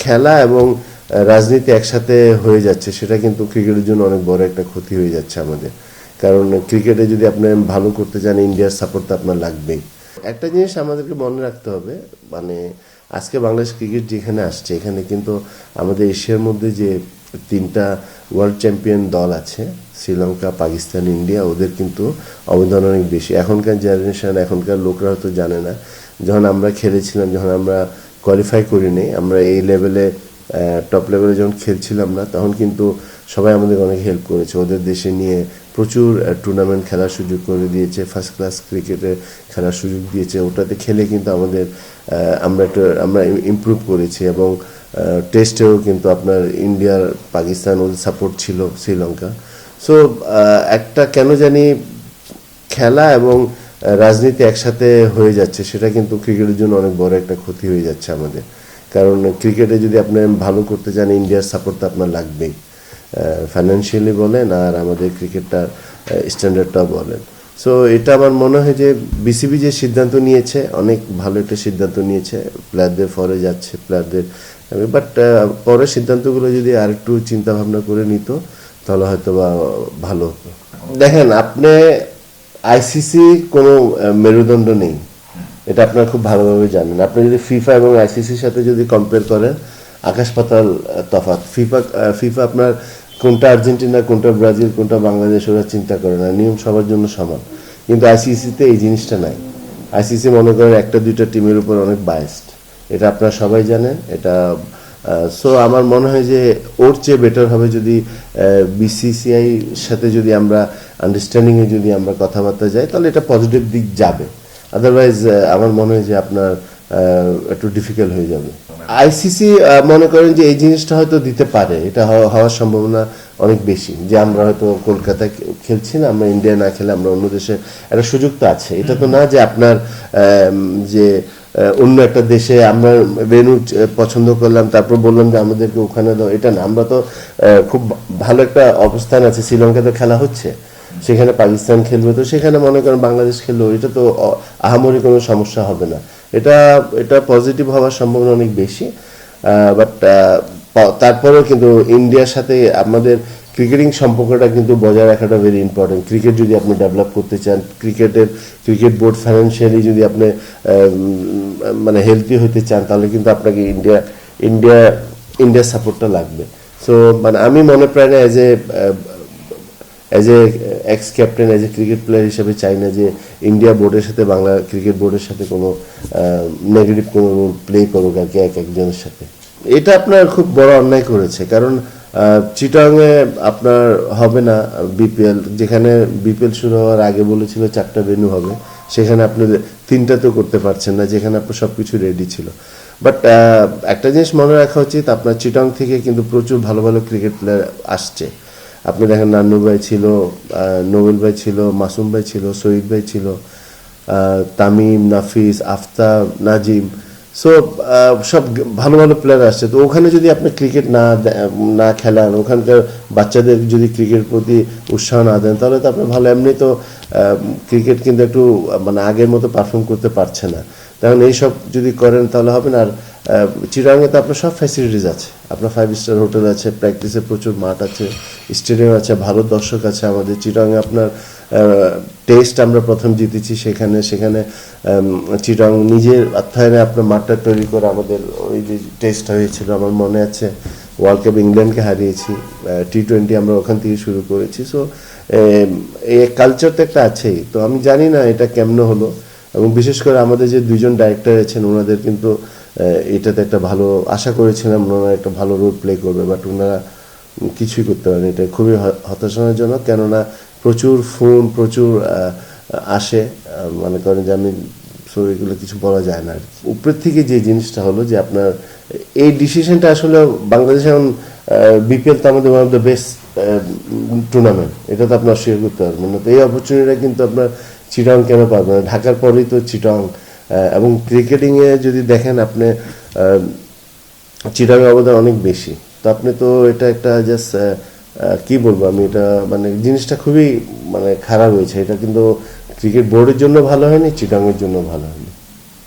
খেলা এবং রাজনীতি একসাথে হয়ে যাচ্ছে, সেটা কিন্তু ক্রিকেটের জন্য অনেক বড় একটা ক্ষতি হয়ে যাচ্ছে আমাদের। কারণ ক্রিকেটে যদি আপনি ভালো করতে চান, ইন্ডিয়ার সাপোর্ট তো আপনার লাগবেই। একটা জিনিস আমাদেরকে মনে রাখতে হবে, মানে আজকে বাংলাদেশ ক্রিকেট যেখানে আসছে, এখানে কিন্তু আমাদের এশিয়ার মধ্যে যে তিনটা ওয়ার্ল্ড চ্যাম্পিয়ন দল আছে, শ্রীলঙ্কা, পাকিস্তান, ইন্ডিয়া, ওদের কিন্তু অবদান অনেক বেশি। এখনকার জেনারেশন, এখনকার লোকরা হয়তো জানে না, যখন আমরা খেলেছিলাম, যখন আমরা কোয়ালিফাই করিনি, আমরা এই লেভেলে টপ লেভেলে যখন খেলছিলাম না, তখন কিন্তু সবাই আমাদের অনেক হেল্প করেছে। ওদের দেশে নিয়ে প্রচুর টুর্নামেন্ট খেলার সুযোগ করে দিয়েছে, ফার্স্ট ক্লাস ক্রিকেটে খেলার সুযোগ দিয়েছে। ওটাতে খেলে কিন্তু আমরা ইমপ্রুভ করেছি, এবং টেস্টেও কিন্তু আপনার ইন্ডিয়ার, পাকিস্তান, ওদের সাপোর্ট ছিল, শ্রীলঙ্কা। সো একটা কেন জানি খেলা এবং রাজনীতি একসাথে হয়ে যাচ্ছে, সেটা কিন্তু ক্রিকেটের জন্য অনেক বড় একটা ক্ষতি হয়ে যাচ্ছে আমাদের। কারণ ক্রিকেটে যদি আপনি ভালো করতে চান, ইন্ডিয়ার সাপোর্ট তো আপনার লাগবেই, ফাইন্যান্সিয়ালি বলেন আর আমাদের ক্রিকেটটার স্ট্যান্ডার্ডটাও বলেন। সো এটা আমার মনে হয় যে বিসিবি যে সিদ্ধান্ত নিয়েছে, অনেক ভালো একটা সিদ্ধান্ত নিয়েছে, প্লেয়ারদের ফরে যাচ্ছে প্লেয়ারদের, বাট পরের সিদ্ধান্তগুলো যদি আরেকটু চিন্তা ভাবনা করে নিত, তাহলে হয়তো বা ভালো হতো। দেখেন, আপনি আইসিসি কোনো মেরুদণ্ড নেই, এটা আপনারা খুব ভালোভাবে জানেন। আপনি যদি ফিফা এবং আইসিসির সাথে যদি কম্পেয়ার করেন, আকাশ পাতাল তফাৎ। ফিফা আপনার কোনটা আর্জেন্টিনা, কোনটা ব্রাজিল, কোনটা বাংলাদেশ, ওরা চিন্তা করে না, নিয়ম সবার জন্য সমান। কিন্তু আইসিসিতে এই জিনিসটা নাই। আইসিসি মনে করেন একটা দুইটা টিমের উপর অনেক বায়াসড, এটা আপনারা সবাই জানেন। এটা সো আমার মনে হয় যে ওর চেয়ে বেটার হবে যদি বিসিসিআই সাথে যদি আমরা আন্ডারস্ট্যান্ডিংয়ে যদি আমরা কথাবার্তা যাই, তাহলে এটা পজিটিভ দিক যাবে। আদারওয়াইজ আমার মনে হয় যে আপনার একটু ডিফিকাল্ট হয়ে যাবে। আইসিসি মনে করেন যে এই জিনিসটা হয়তো দিতে পারে, এটা হওয়ার সম্ভাবনা অনেক বেশি, যে আমরা হয়তো কলকাতায় খেলছি না, আমরা ইন্ডিয়া না খেলে আমরা অন্য দেশে, একটা সুযোগ তো আছে। এটা তো না যে আপনার যে অন্য একটা দেশে আমরা ভেন্যু পছন্দ করলাম, তারপর বললাম যে আমাদেরকে ওখানে দাও, এটা না। আমরা তো খুব ভালো একটা অবস্থান আছে, শ্রীলঙ্কাতে খেলা হচ্ছে, সেখানে পাকিস্তান খেলবে, তো সেখানে মনে করেন বাংলাদেশ খেললো, এটা তো আহামরি কোনো সমস্যা হবে না। এটা পজিটিভ হওয়ার সম্ভাবনা অনেক বেশি। বাট তারপরেও কিন্তু ইন্ডিয়ার সাথে আমাদের ক্রিকেটিং সম্পর্কটা কিন্তু বজায় রাখাটা ভেরি ইম্পর্টেন্ট। ক্রিকেট যদি আপনি ডেভেলপ করতে চান, ক্রিকেট বোর্ড ফাইন্যান্সিয়ালি যদি আপনি মানে হেলদি হতে চান, তাহলে কিন্তু আপনাকে ইন্ডিয়ার সাপোর্টটা লাগবে। সো মানে আমি মনে প্রায় না as a x captain, as a cricket player হিসেবে চাই না যে ইন্ডিয়া বোর্ডের সাথে, বাংলা ক্রিকেট বোর্ডের সাথে কোনো নেগেটিভ কোনো রোল প্লে করুক আর কি একজনের সাথে। এটা আপনার খুব বড় অন্যায় করেছে। কারণ চিটাংয়ে আপনার হবে না বিপিএল, যেখানে বিপিএল শুরু হওয়ার আগে বলেছিল 4টা ভেন্যু হবে, সেখানে আপনি 3টাতেও করতে পারছেন না, যেখানে আপনার সব কিছু রেডি ছিল। বাট একটা জিনিস মনে রাখা উচিত, আপনার চিটাং থেকে কিন্তু প্রচুর ভালো ভালো ক্রিকেট প্লেয়ার আসছে। আপনি দেখেন, নান্নু ভাই ছিল, নোবেল ভাই ছিল, মাসুম ভাই ছিল, শহীদ ভাই ছিল, তামিম, নাফিস, আফতাব, নাজিম। সো সব ভালো ভালো প্লেয়ার আসছে। তো ওখানে যদি আপনি ক্রিকেট না খেলান, ওখানকার বাচ্চাদের যদি ক্রিকেট প্রতি উৎসাহ না দেন, তাহলে তো আপনি ভালো, এমনি তো ক্রিকেট কিন্তু একটু মানে আগের মতো পারফর্ম করতে পারছে না। তখন এইসব যদি করেন তাহলে হবে না। আর চিরাঙে তো আপনার সব ফ্যাসিলিটিস আছে, আপনার 5 স্টার হোটেল আছে, প্র্যাকটিসের প্রচুর মাঠ আছে, স্টেডিয়াম আছে, ভালো দর্শক আছে আমাদের চিরাঙে। আপনার টেস্ট আমরা প্রথম জিতেছি সেখানে চিটাং নিজের অর্থায়নে আপনার মাঠটা তৈরি করে আমাদের ওই যে টেস্টটা হয়েছিল, আমার মনে আছে, ওয়ার্ল্ড কাপ ইংল্যান্ডকে হারিয়েছি, T20 আমরা ওখান থেকে শুরু করেছি। সো এই কালচার তো একটা আছেই। তো আমি জানি না এটা কেমন হলো, এবং বিশেষ করে আমাদের যে 2জন ডাইরেক্টর আছেন, ওনাদের কিন্তু এটাতে একটা ভালো আশা করেছিলাম, ওনারা একটা ভালো রোল প্লে করবে, বাট ওনারা কিছুই করতে পারেন। এটা খুবই হতাশাজনক, কেননা প্রচুর আসে, মনে করেন যে আমি, সো এগুলো কিছু বলা যায় না। উপরের থেকে যে জিনিসটা হলো যে আপনার এই ডিসিশনটা আসলে বাংলাদেশ এখন বিপিএল তো আমাদের one of the best tournament, এটা তো আপনার শেয়ার করতে পারবেন না। তো এই অপরচুনিটিটা কিন্তু আপনার চিটাং কেন পারবেন না? ঢাকার পরেই তো চিটাং। এবং ক্রিকেটিংয়ে যদি দেখেন আপনি, চিটাংয়ের অবদান অনেক বেশি। তো আপনি তো এটা একটা জাস্ট কি বলবো আমি, এটা মানে জিনিসটা খুবই মানে খারাপ হয়েছে। এটা কিন্তু ক্রিকেট বোর্ডের জন্য ভালো হয়নি, চিটাংয়ের জন্য ভালো হয়নি।